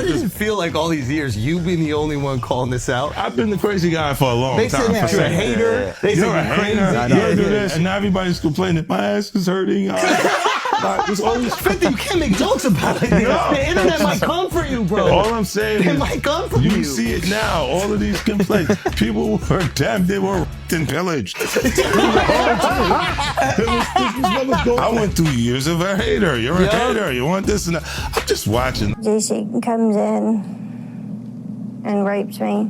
does it feel like all these years you being the only one calling this out? I've been the crazy guy for a long They time. said you're a hater. They said You're a you're hater. crazy. You do this, and now everybody's complaining. My ass is hurting. There's all these. 50, you can't make jokes about it. No. The internet might come for you, bro. All I'm saying It is, might come from you. you see it now. All of these complaints. People were damn. They were and pillaged. I went through years of a hater. You're a hater. You want this and that. I'm just watching. Jay-Z comes in and rapes me.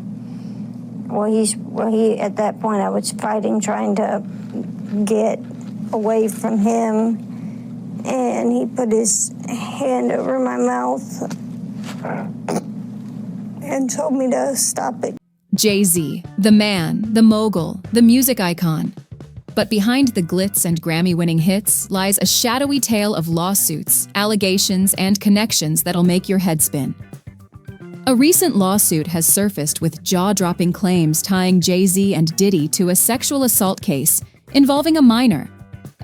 Well, he at that point I was fighting, trying to get away from him, and he put his hand over my mouth and told me to stop it. Jay-Z, the man, the mogul, the music icon. But behind the glitz and Grammy-winning hits lies a shadowy tale of lawsuits, allegations, and connections that'll make your head spin. A recent lawsuit has surfaced with jaw-dropping claims tying Jay-Z and Diddy to a sexual assault case involving a minor,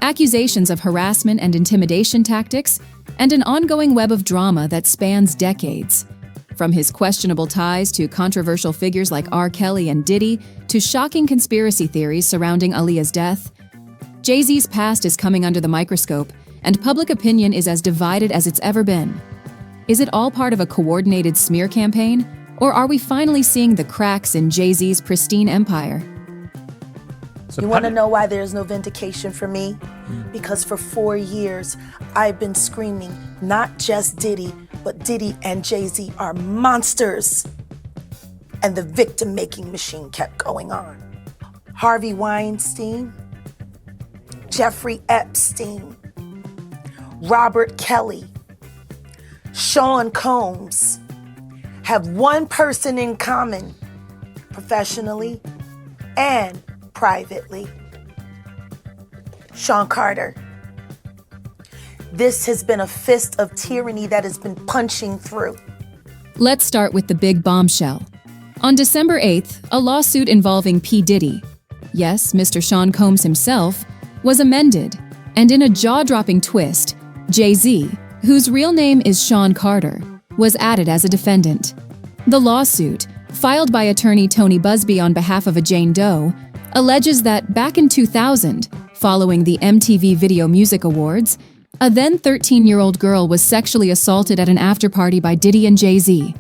accusations of harassment and intimidation tactics, and an ongoing web of drama that spans decades. From his questionable ties to controversial figures like R. Kelly and Diddy, to shocking conspiracy theories surrounding Aaliyah's death, Jay-Z's past is coming under the microscope, and public opinion is as divided as it's ever been. Is it all part of a coordinated smear campaign, or are we finally seeing the cracks in Jay-Z's pristine empire? You want to know why there's no vindication for me? Because for 4 years, I've been screaming, not just Diddy, but Diddy and Jay-Z are monsters. And the victim-making machine kept going on. Harvey Weinstein, Jeffrey Epstein, Robert Kelly, Sean Combs have one person in common, professionally and privately. Sean Carter. This has been a fist of tyranny that has been punching through. Let's start with the big bombshell. On December 8th, a lawsuit involving P. Diddy, yes, Mr. Sean Combs himself, was amended, and in a jaw-dropping twist, Jay-Z, whose real name is Sean Carter, was added as a defendant. The lawsuit, filed by attorney Tony Busby on behalf of a Jane Doe, alleges that back in 2000, following the MTV Video Music Awards, a then 13-year-old girl was sexually assaulted at an after-party by Diddy and Jay-Z.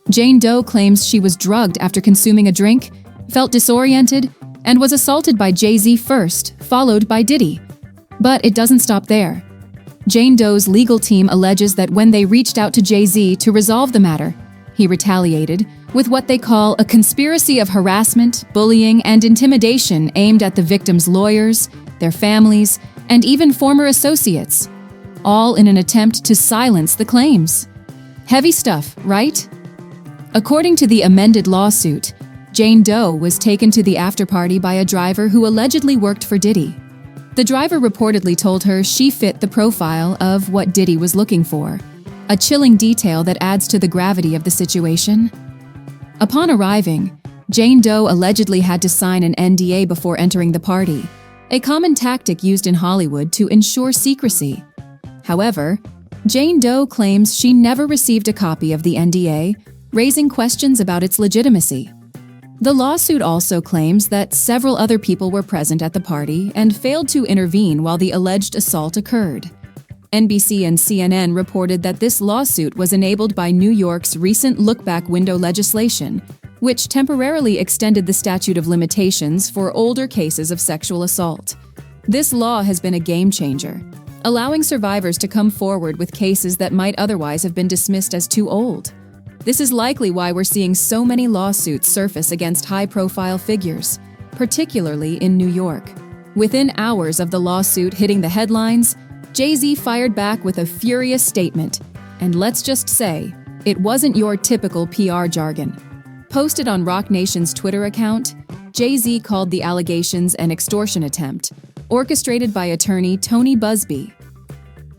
Jane Doe claims she was drugged after consuming a drink, felt disoriented, and was assaulted by Jay-Z first, followed by Diddy. But it doesn't stop there. Jane Doe's legal team alleges that when they reached out to Jay-Z to resolve the matter, he retaliated with what they call a conspiracy of harassment, bullying, and intimidation aimed at the victims' lawyers, their families, and even former associates, all in an attempt to silence the claims. Heavy stuff, right? According to the amended lawsuit, Jane Doe was taken to the after-party by a driver who allegedly worked for Diddy. The driver reportedly told her she fit the profile of what Diddy was looking for, a chilling detail that adds to the gravity of the situation. Upon arriving, Jane Doe allegedly had to sign an NDA before entering the party, a common tactic used in Hollywood to ensure secrecy. However, Jane Doe claims she never received a copy of the NDA, raising questions about its legitimacy. The lawsuit also claims that several other people were present at the party and failed to intervene while the alleged assault occurred. NBC and CNN reported that this lawsuit was enabled by New York's recent look-back window legislation, which temporarily extended the statute of limitations for older cases of sexual assault. This law has been a game-changer, allowing survivors to come forward with cases that might otherwise have been dismissed as too old. This is likely why we're seeing so many lawsuits surface against high-profile figures, particularly in New York. Within hours of the lawsuit hitting the headlines, Jay-Z fired back with a furious statement, and let's just say, it wasn't your typical PR jargon. Posted on Roc Nation's Twitter account, Jay-Z called the allegations an extortion attempt, orchestrated by attorney Tony Busby.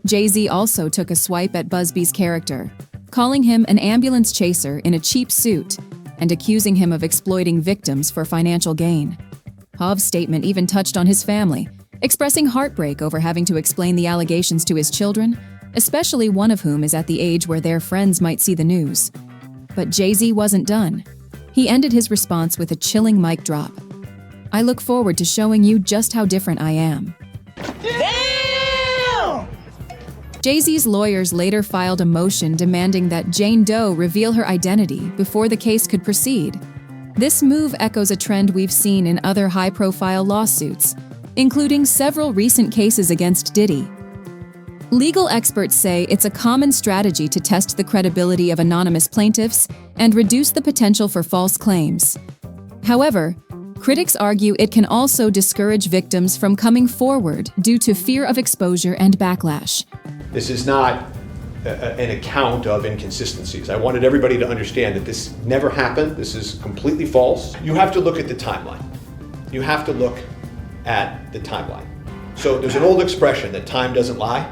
Jay-Z also took a swipe at Busby's character, calling him an ambulance chaser in a cheap suit and accusing him of exploiting victims for financial gain. Hov's statement even touched on his family, expressing heartbreak over having to explain the allegations to his children, especially one of whom is at the age where their friends might see the news. But Jay-Z wasn't done. He ended his response with a chilling mic drop. "I look forward to showing you just how different I am." Damn! Jay-Z's lawyers later filed a motion demanding that Jane Doe reveal her identity before the case could proceed. This move echoes a trend we've seen in other high-profile lawsuits, including several recent cases against Diddy. Legal experts say it's a common strategy to test the credibility of anonymous plaintiffs and reduce the potential for false claims. However, critics argue it can also discourage victims from coming forward due to fear of exposure and backlash. This is not an account of inconsistencies. I wanted everybody to understand that this never happened. This is completely false. You have to look at the timeline. You have to look at the timeline. So there's an old expression that time doesn't lie.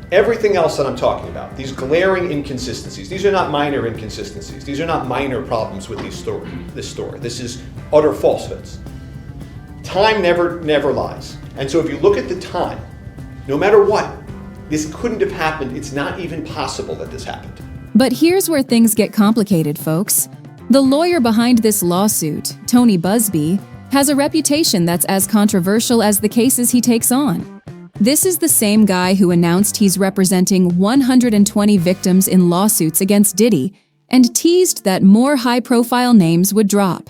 Everything else that I'm talking about, these glaring inconsistencies, these are not minor inconsistencies. These are not minor problems with this story. This is utter falsehoods. Time never lies. And so if you look at the time, no matter what, this couldn't have happened. It's not even possible that this happened. But here's where things get complicated, folks. The lawyer behind this lawsuit, Tony Busby, has a reputation that's as controversial as the cases he takes on. This is the same guy who announced he's representing 120 victims in lawsuits against Diddy and teased that more high-profile names would drop.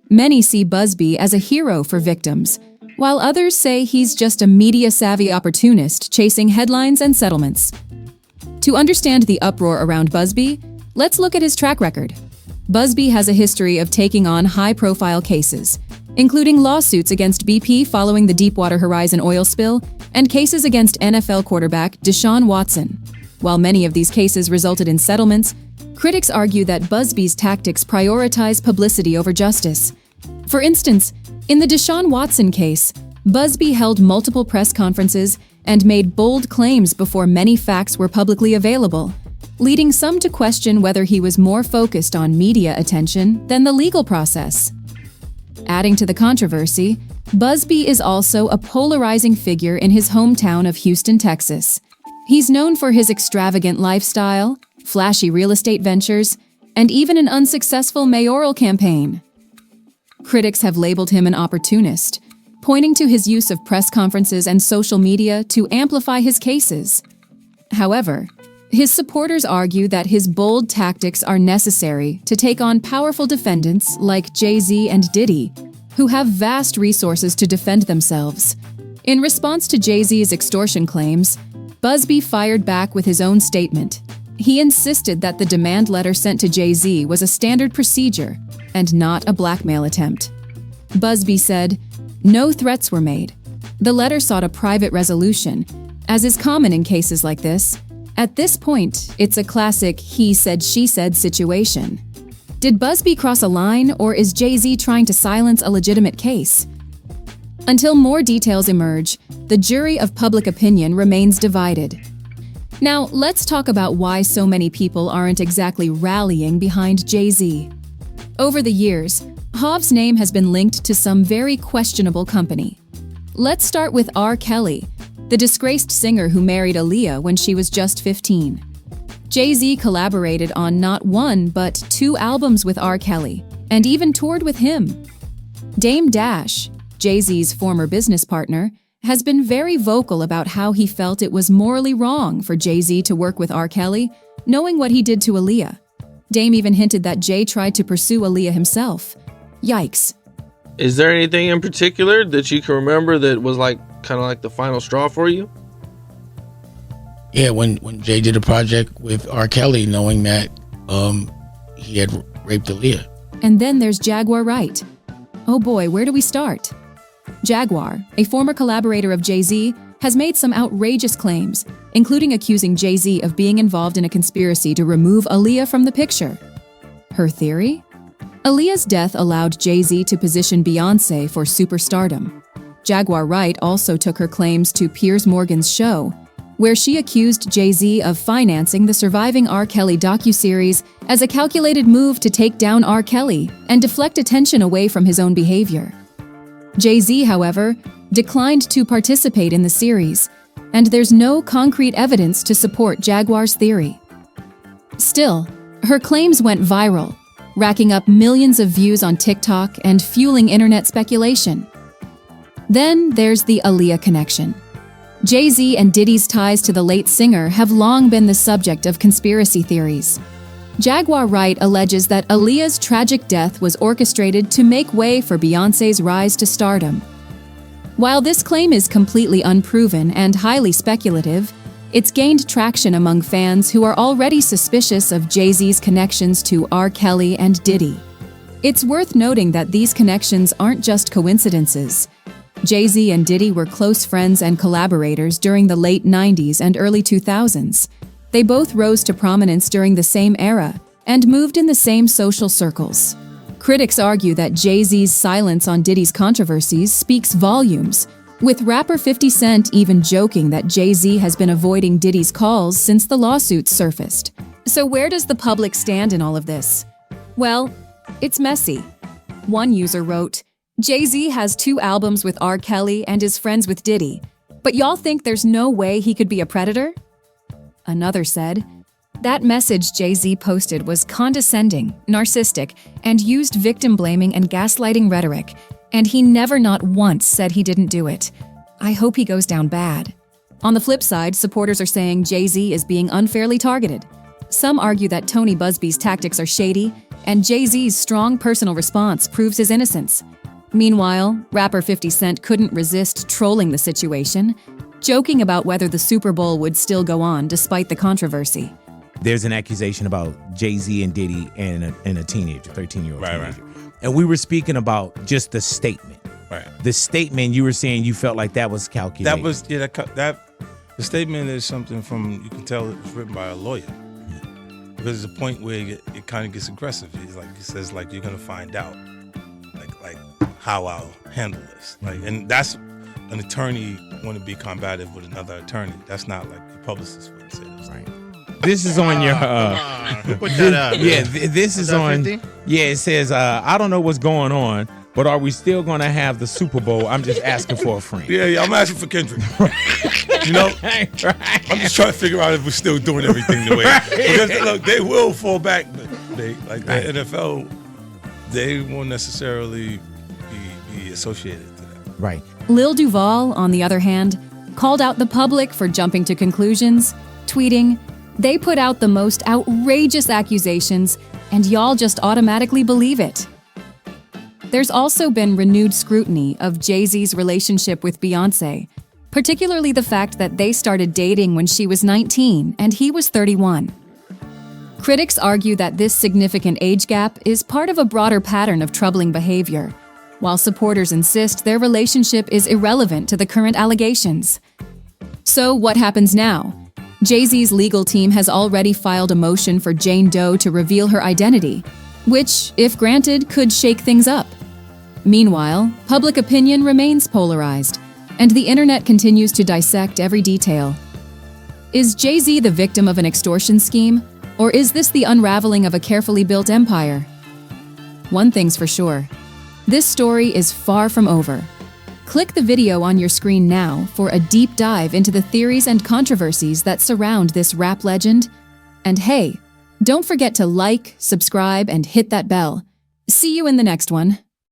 Many see Busby as a hero for victims, while others say he's just a media-savvy opportunist chasing headlines and settlements. To understand the uproar around Busby, let's look at his track record. Busby has a history of taking on high-profile cases, including lawsuits against BP following the Deepwater Horizon oil spill and cases against NFL quarterback Deshaun Watson. While many of these cases resulted in settlements, critics argue that Busby's tactics prioritize publicity over justice. For instance, in the Deshaun Watson case, Busby held multiple press conferences and made bold claims before many facts were publicly available, leading some to question whether he was more focused on media attention than the legal process. Adding to the controversy, Busby is also a polarizing figure in his hometown of Houston, Texas. He's known for his extravagant lifestyle, flashy real estate ventures, and even an unsuccessful mayoral campaign. Critics have labeled him an opportunist, pointing to his use of press conferences and social media to amplify his cases. However, his supporters argue that his bold tactics are necessary to take on powerful defendants like Jay-Z and Diddy, who have vast resources to defend themselves. In response to Jay-Z's extortion claims, Busby fired back with his own statement. He insisted that the demand letter sent to Jay-Z was a standard procedure and not a blackmail attempt. Busby said, "No threats were made. The letter sought a private resolution, as is common in cases like this. At this point, it's a classic he said, she said situation." Did Busby cross a line, or is Jay-Z trying to silence a legitimate case? Until more details emerge, the jury of public opinion remains divided. Now, let's talk about why so many people aren't exactly rallying behind Jay-Z. Over the years, Hov's name has been linked to some very questionable company. Let's start with R. Kelly, the disgraced singer who married Aaliyah when she was just 15. Jay-Z collaborated on not one, but 2 albums with R. Kelly, and even toured with him. Dame Dash, Jay-Z's former business partner, has been very vocal about how he felt it was morally wrong for Jay-Z to work with R. Kelly, knowing what he did to Aaliyah. Dame even hinted that Jay tried to pursue Aaliyah himself. Yikes. Is there anything in particular that you can remember that was kind of like the final straw for you? Yeah, when Jay did a project with R. Kelly, knowing that he had raped Aaliyah. And then there's Jaguar Wright. Oh boy, where do we start? Jaguar, a former collaborator of Jay-Z, has made some outrageous claims, including accusing Jay-Z of being involved in a conspiracy to remove Aaliyah from the picture. Her theory? Aaliyah's death allowed Jay-Z to position Beyoncé for superstardom. Jaguar Wright also took her claims to Piers Morgan's show, where she accused Jay-Z of financing the surviving R. Kelly docuseries as a calculated move to take down R. Kelly and deflect attention away from his own behavior. Jay-Z, however, declined to participate in the series, and there's no concrete evidence to support Jaguar's theory. Still, Her claims went viral, racking up millions of views on TikTok and fueling internet speculation. Then there's the Aaliyah connection. Jay-Z and Diddy's ties to the late singer have long been the subject of conspiracy theories. Jaguar Wright alleges that Aaliyah's tragic death was orchestrated to make way for Beyoncé's rise to stardom. While this claim is completely unproven and highly speculative, it's gained traction among fans who are already suspicious of Jay-Z's connections to R. Kelly and Diddy. It's worth noting that these connections aren't just coincidences. Jay-Z and Diddy were close friends and collaborators during the late 90s and early 2000s. They both rose to prominence during the same era and moved in the same social circles. Critics argue that Jay-Z's silence on Diddy's controversies speaks volumes, with rapper 50 Cent even joking that Jay-Z has been avoiding Diddy's calls since the lawsuits surfaced. So where does the public stand in all of this? Well, it's messy. One user wrote, "Jay-Z has 2 albums with R. Kelly and is friends with Diddy, but y'all think there's no way he could be a predator?" Another said, "That message Jay-Z posted was condescending, narcissistic, and used victim-blaming and gaslighting rhetoric, and he never not once said he didn't do it. I hope he goes down bad." On the flip side, supporters are saying Jay-Z is being unfairly targeted. Some argue that Tony Busby's tactics are shady, and Jay-Z's strong personal response proves his innocence. Meanwhile, rapper 50 Cent couldn't resist trolling the situation, joking about whether the Super Bowl would still go on despite the controversy. There's an accusation about Jay-Z and Diddy and a teenager, 13-year-old teenager. Right. And we were speaking about just the statement. Right. The statement, you were saying you felt like that was calculated. That was the statement is something from, you can tell it was written by a lawyer. Because there's a point where it kind of gets aggressive. He says you're gonna find out like how I'll handle this. And that's an attorney want to be combative with another attorney. That's not like the publicist would say this. Right. This is on your Put that up. yeah, this is on 50? Yeah, it says I don't know what's going on, but are we still going to have the Super Bowl? I'm just asking for a friend. Yeah, I'm asking for Kendrick. You know, Right. I'm just trying to figure out if we're still doing everything the way. Because look, they will fall back. The NFL, they won't necessarily be associated to that. Right. Lil Duval, on the other hand, called out the public for jumping to conclusions, tweeting, "They put out the most outrageous accusations, and y'all just automatically believe it." There's also been renewed scrutiny of Jay-Z's relationship with Beyoncé, particularly the fact that they started dating when she was 19 and he was 31. Critics argue that this significant age gap is part of a broader pattern of troubling behavior, while supporters insist their relationship is irrelevant to the current allegations. So what happens now? Jay-Z's legal team has already filed a motion for Jane Doe to reveal her identity, which, if granted, could shake things up. Meanwhile, public opinion remains polarized, and the internet continues to dissect every detail. Is Jay-Z the victim of an extortion scheme, or is this the unraveling of a carefully built empire? One thing's for sure. This story is far from over. Click the video on your screen now for a deep dive into the theories and controversies that surround this rap legend. And hey, don't forget to like, subscribe, and hit that bell. See you in the next one.